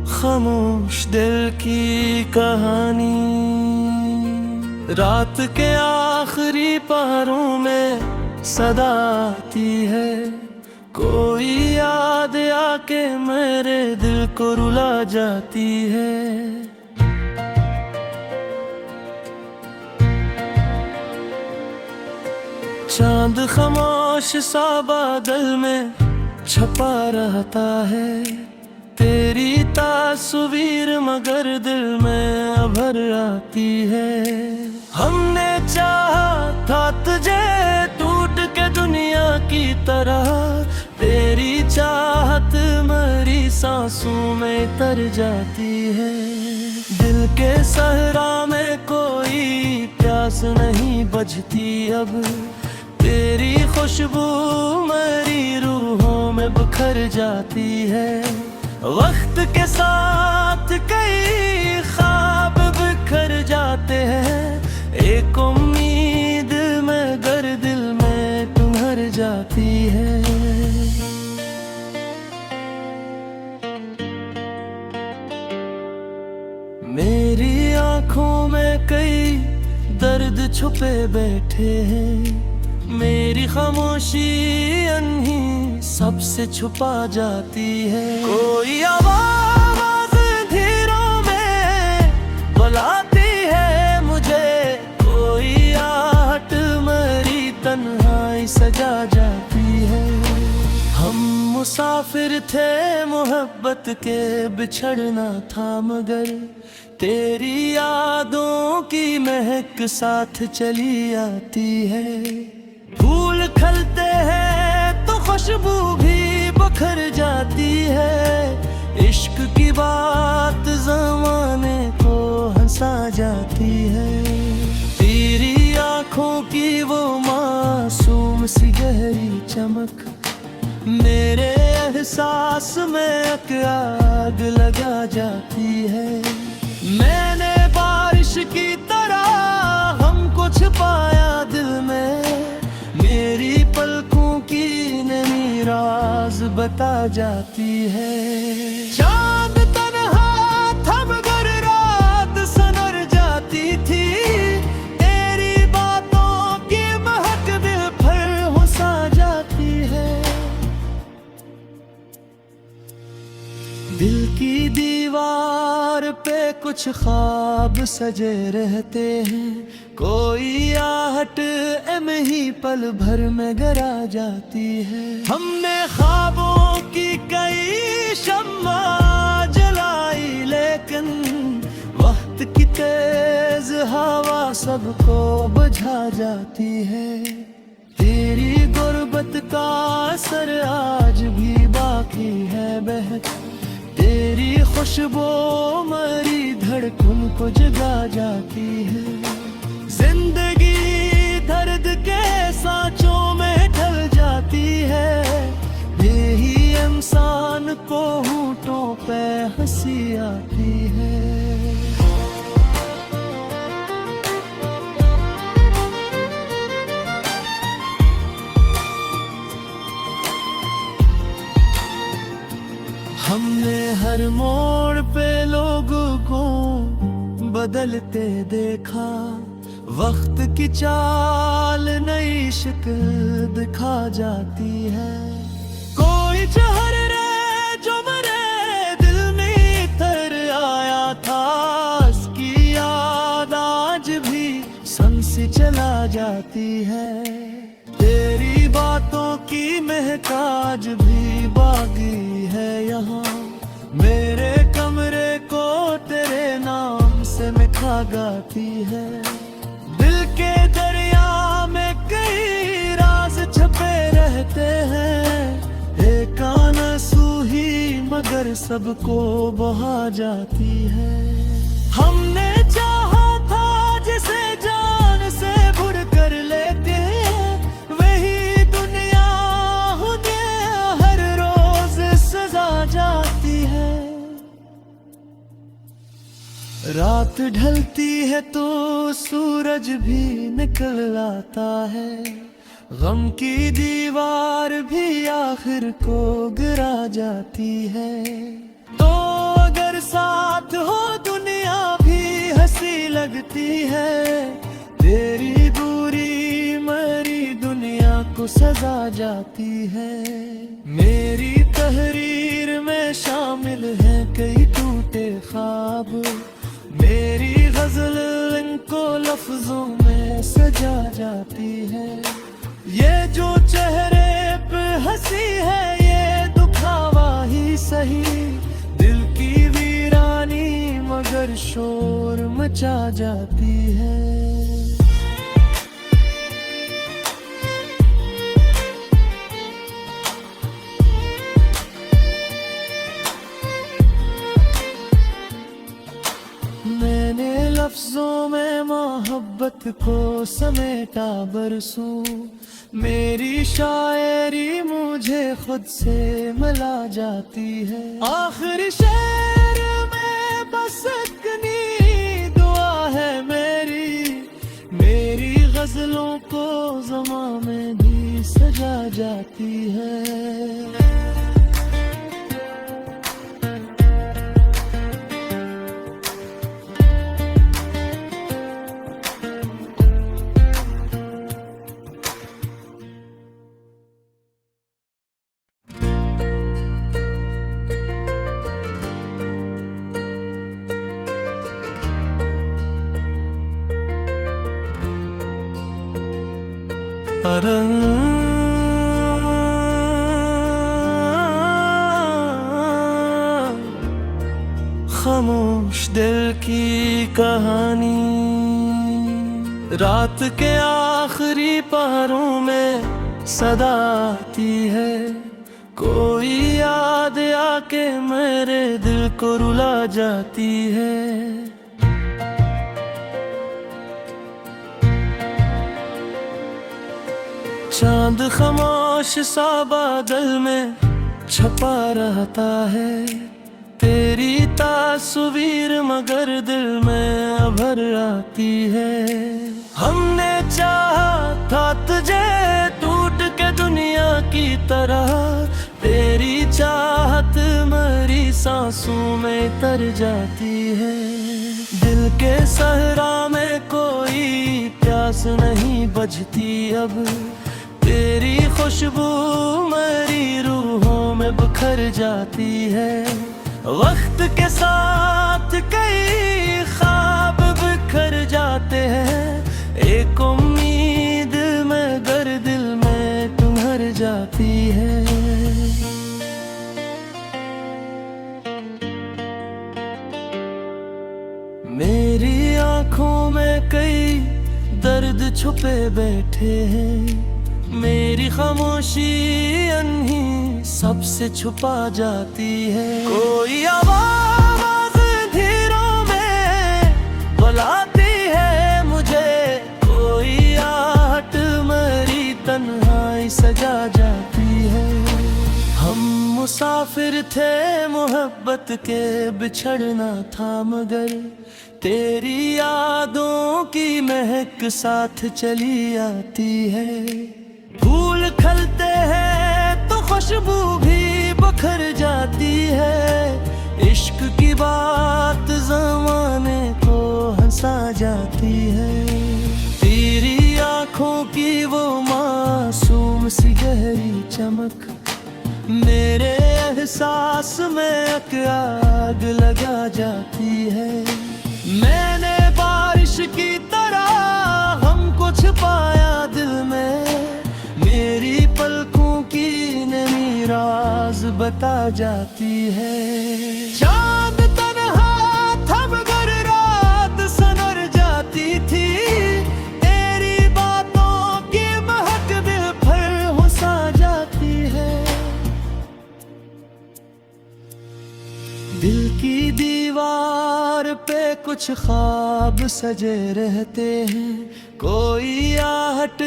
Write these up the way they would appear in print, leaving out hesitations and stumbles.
खामोश दिल की कहानी, रात के आखिरी पहरों में सदा आती है। कोई याद आके मेरे दिल को रुला जाती है। चांद खामोश सा बादल में छपा रहता है, तेरी तास्वीर मगर दिल में अभर आती है। हमने चाहा था तुझे टूट के दुनिया की तरह, तेरी चाहत मेरी सांसों में तर जाती है। दिल के सहरा में कोई प्यास नहीं बझती अब, तेरी खुशबू मेरी रूहों में बिखर जाती है। वक्त के साथ कई ख्वाब बिखर जाते हैं, एक उम्मीद मगर दिल में तुम्हार जाती है। मेरी आंखों में कई दर्द छुपे बैठे हैं, मेरी खामोशी अनही सबसे छुपा जाती है। कोई आवाज धीरों में बुलाती है मुझे, कोई आहट मेरी तन्हाई सजा जाती है। हम मुसाफिर थे मोहब्बत के, बिछड़ना था मगर तेरी यादों की महक साथ चली आती है। फूल खिलते हैं तो खुशबू भी बखर जाती है, इश्क की बात ज़माने को हंसा जाती है। तेरी आँखों की वो मासूम सी गहरी चमक मेरे एहसास में आग लगा जाती है। मैंने बारिश की तरह हमको छुपाया दिल में, मेरी पलकों की नमी राज बता जाती है। चांद तन्हा था मगर रात सनर जाती थी, तेरी बातों की महक दिल पर हुसा जाती है। दिल की दीवार पे कुछ ख्वाब सजे रहते हैं, कोई आहट एम ही पल भर में गरा जाती है। हमने ख्वाबों की कई शम्मा जलाई, लेकिन वक्त की तेज हवा सबको बुझा जाती है। तेरी गुर्बत का असर आज भी बाकी है बहक, तेरी खुशबू मेरी धड़कन को जगा जाती है। जिंदगी दर्द के सांचों में ढल जाती है, यही इंसान को होठों पे हंसी आती है। हमने हर मोड़ पे लोगों को बदलते देखा, वक्त की चाल नई शक्ल दिखा जाती है। कोई जहर रे जो मेरे दिल में तर आया था, उसकी याद आज भी संग से चला जाती है। तेरी बातों की महक आज भी बागी है यहाँ, मेरे कमरे को तेरे नाम से मिठा गाती है। दिल के दरिया में कई राज छपे रहते हैं, एक आंसू ही मगर सबको बहा जाती है। हमने चाहा था जिसे जान से भुर कर लेते, वही दुनिया हर रोज सजा जाती है। रात ढलती है तो सूरज भी निकल आता है, गम की दीवार भी आखिर को गिरा जाती है। तो अगर साथ हो दुनिया भी हंसी लगती है, तेरी दूरी मरी दुनिया को सजा जाती है। मेरी तहरीर में शामिल है कई टूटे ख्वाब, मेरी गजल इनको लफ्जों में सजा जाती है। ये जो चेहरे पे हंसी है ये दुखावा ही सही, दिल की वीरानी मगर शोर मचा जाती है। मैंने लफ्जों में मोहब्बत को समेटा बरसों, मेरी शायरी मुझे खुद से मिला जाती है। आखिरी शेर में बस इतनी दुआ है मेरी गजलों को ज़मां में भी सजा जाती है। खामोश दिल की कहानी, रात के आखिरी पहरों में सदा आती है। कोई याद आके मेरे दिल को रुला जाती है। चांद खामोश सा बादल में छपा रहता है, तेरी तास्वीर मगर दिल में अभर आती है। हमने चाहा था तुझे टूट के दुनिया की तरह, तेरी चाहत मरी सांसों में तर जाती है। दिल के सहरा में कोई प्यास नहीं बजती अब, तेरी खुशबू मेरी रूहों में बिखर जाती है। वक्त के साथ कई ख्वाब बिखर जाते हैं, एक उम्मीद मगर दिल में तुम्हार जाती है। मेरी आंखों में कई दर्द छुपे बैठे हैं, मेरी खामोशी अनही सबसे छुपा जाती है। कोई आवाज़ धीरों में बुलाती है मुझे, कोई आहट मेरी तन्हाई सजा जाती है। हम मुसाफिर थे मोहब्बत के, बिछड़ना था मगर तेरी यादों की महक साथ चली आती है। फूल खिलते हैं तो खुशबू भी बिखर जाती है, इश्क की बात ज़माने को हंसा जाती है। तेरी आँखों की वो मासूम सी गहरी चमक मेरे एहसास में आग लगा जाती है। मैंने बारिश की तरह हमको छुपाया दिल में, मेरी पलकों की नमी राज बता जाती है। चांद तन्हा था मगर रात सनर जाती थी, तेरी बातों की महक दिल पर हो सा जाती है। दिल की दीवार पे कुछ ख्वाब सजे रहते हैं, कोई आहट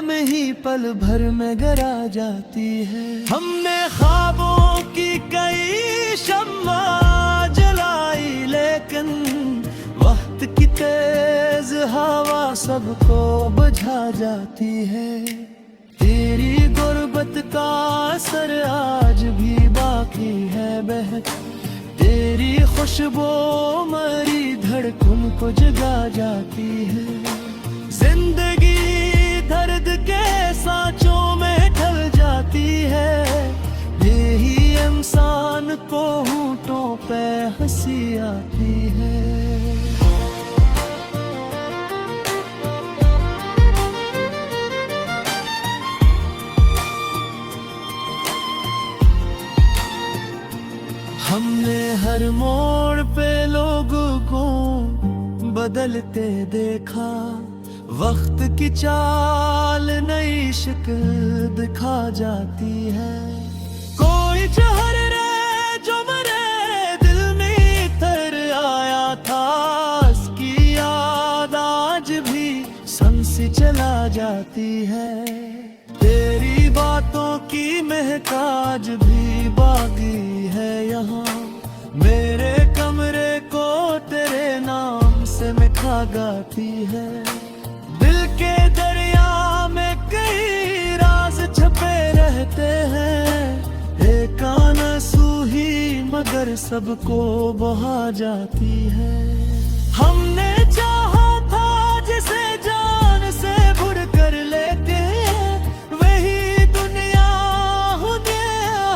में ही पल भर में गरा जाती है। हमने ख्वाबों की कई शम्मा जलाई लेकिन सबको बुझा जाती है। तेरी गुर्बत का असर आज भी बाकी है बहक, तेरी खुशबू मरी धड़कन को जगा जाती है। जिंदगी दर्द के सांचों में ढल जाती है, यही इंसान को होंठों पे हंसी आती है। हमने हर मोड़ पे लोगों को बदलते देखा, वक्त की चाल नई शक्ल दिखा जाती है। कोई जहर रे जो मरे दिल में तर आया था, उसकी याद आज भी संग से चला जाती है। तेरी बातों की महक आज भी बाकी है यहाँ, मेरे कमरे को तेरे नाम से मिठा गाती है। दिल के दरिया में कई राज छपे रहते हैं, एक आंसू ही मगर सबको बहा जाती है। हमने चाहा था जिसे जान से भुर कर लेते, वही दुनिया हमें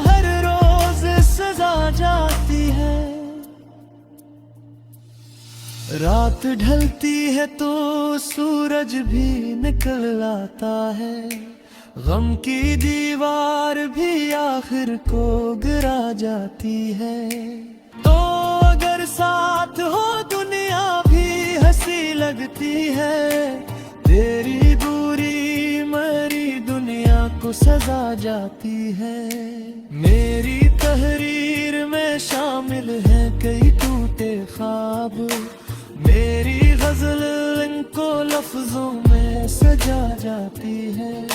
हर रोज सजा जाती है। रात ढलती है तो सूरज भी निकल आता है, गम की दीवार भी आखिर को गिरा जाती है। तो अगर साथ हो दुनिया भी हंसी लगती है, तेरी दूरी मरी दुनिया को सजा जाती है। मेरी तहरीर में शामिल है कई टूटे ख्वाब, मेरी गजल इनको लफ्जों में सजा जाती है।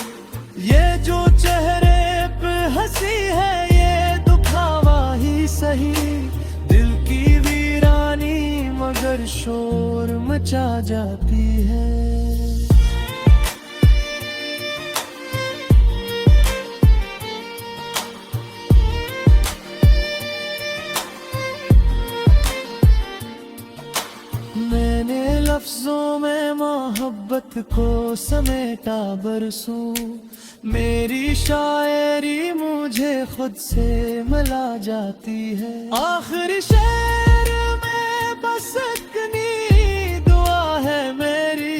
ये जो चेहरे पे हंसी है ये दुखावा ही सही, दिल की वीरानी मगर शोर मचा जाती है। मैंने लफ्जों में मोहब्बत को समेटा बरसों, मेरी शायरी मुझे खुद से मिला जाती है। आखिरी शेर में बस इतनी दुआ है मेरी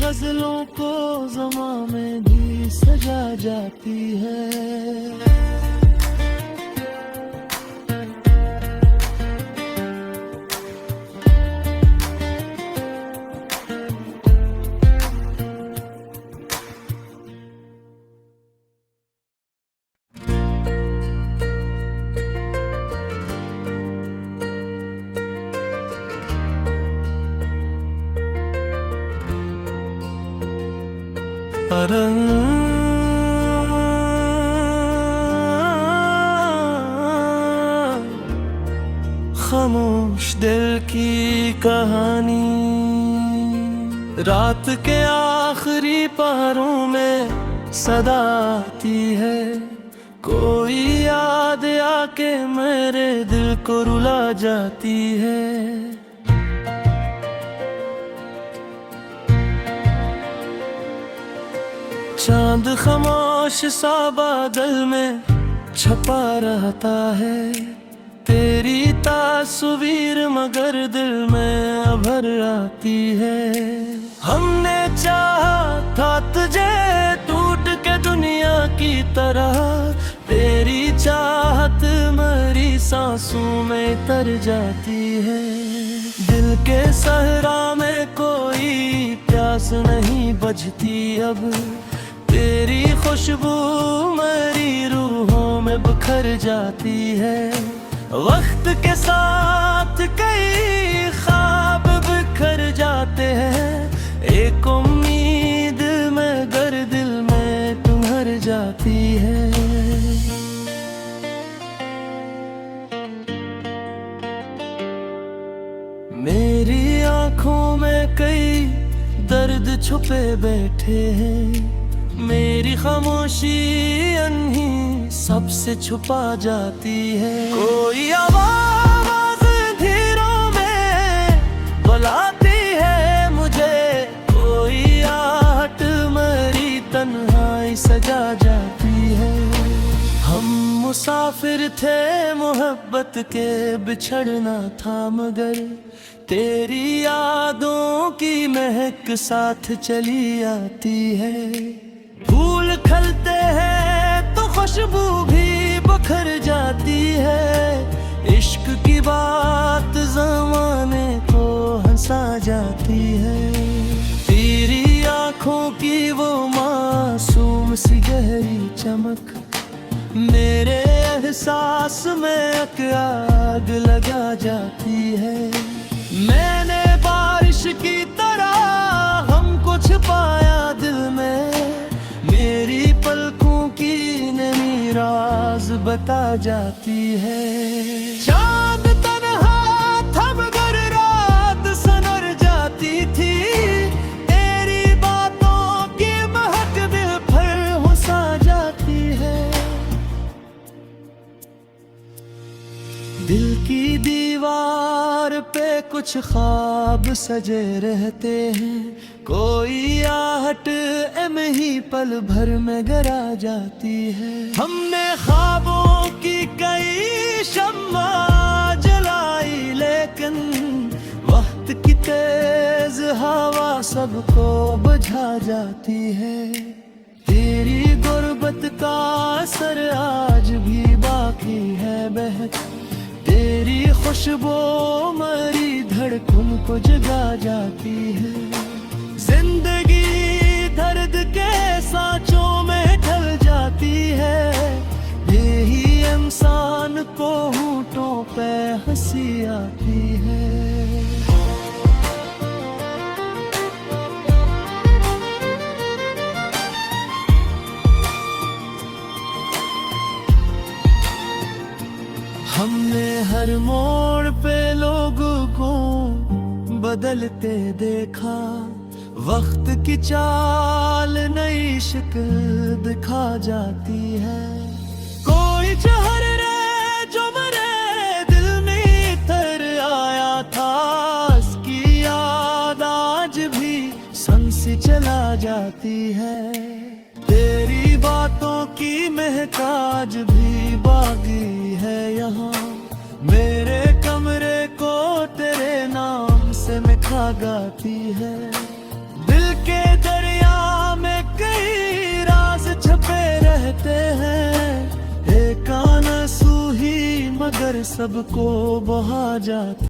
गजलों को ज़मां में भी सजा जाती है। खामोश दिल की कहानी, रात के आखिरी पहरों में सदा आती है। कोई याद आके मेरे दिल को रुला जाती है। चांद खामोश सा बादल में छपा रहता है, तेरी तास्वीर मगर दिल में अभर आती है। हमने चाहा था तुझे टूट के दुनिया की तरह, तेरी चाहत मरी सांसों में तर जाती है। दिल के सहरा में कोई प्यास नहीं बझती अब, तेरी खुशबू मरी रूहों में बिखर जाती है। वक्त के साथ कई ख्वाब बिखर जाते हैं, एक उम्मीद मगर दिल में तुम्हार जाती है। मेरी आँखों में कई छुपे बैठे हैं। मेरी खामोशी अनही सबसे छुपा जाती है। कोई आवाज धीरों में बुलाती है मुझे, कोई आहट मरी तन्हाई सजा जाती है। हम मुसाफिर थे मोहब्बत के, बिछड़ना था मगर तेरी यादों की महक साथ चली आती है। फूल खिलते हैं तो खुशबू भी बखर जाती है। इश्क की बात ज़माने को हंसा जाती है। तेरी आँखों की वो मासूम सी गहरी चमक मेरे एहसास में आग लगा जाती है। मैंने बारिश की तरह हमको छिपाया दिल में, मेरी पलकों की नमी राज बता जाती है। चांद तन्हा था मगर रात सनर जाती थी, तेरी बातों की महक दिल पर हुसा जाती है। दिल की दीवार पे कुछ ख्वाब सजे रहते हैं, कोई आहट में ही पल भर में गरा जाती है। हमने ख्वाबों की कई शम्मा जलाई, लेकिन वक्त की तेज हवा सबको बुझा जाती है। तेरी गुर्बत का असर आज भी बाकी है बहक, तेरी खुशबू मरी धड़कन को जगा जाती है। जिंदगी दर्द के सांचों में ढल जाती है, यही इंसान को होठों पे हंसी आती है। हमने हर मोड़ पे लोगों को बदलते देखा, वक्त की चाल नई शक्ल दिखा जाती है। कोई जहर रे जो मेरे दिल में तर आया था, उसकी याद आज भी संग से चला जाती है। तेरी बातों की महक आज भी बाकी है यहाँ, मेरे कमरे को तेरे नाम से मिठा गाती है। दिल के दरिया में कई राज छपे रहते हैं, एक आंसू ही मगर सबको बहा जाती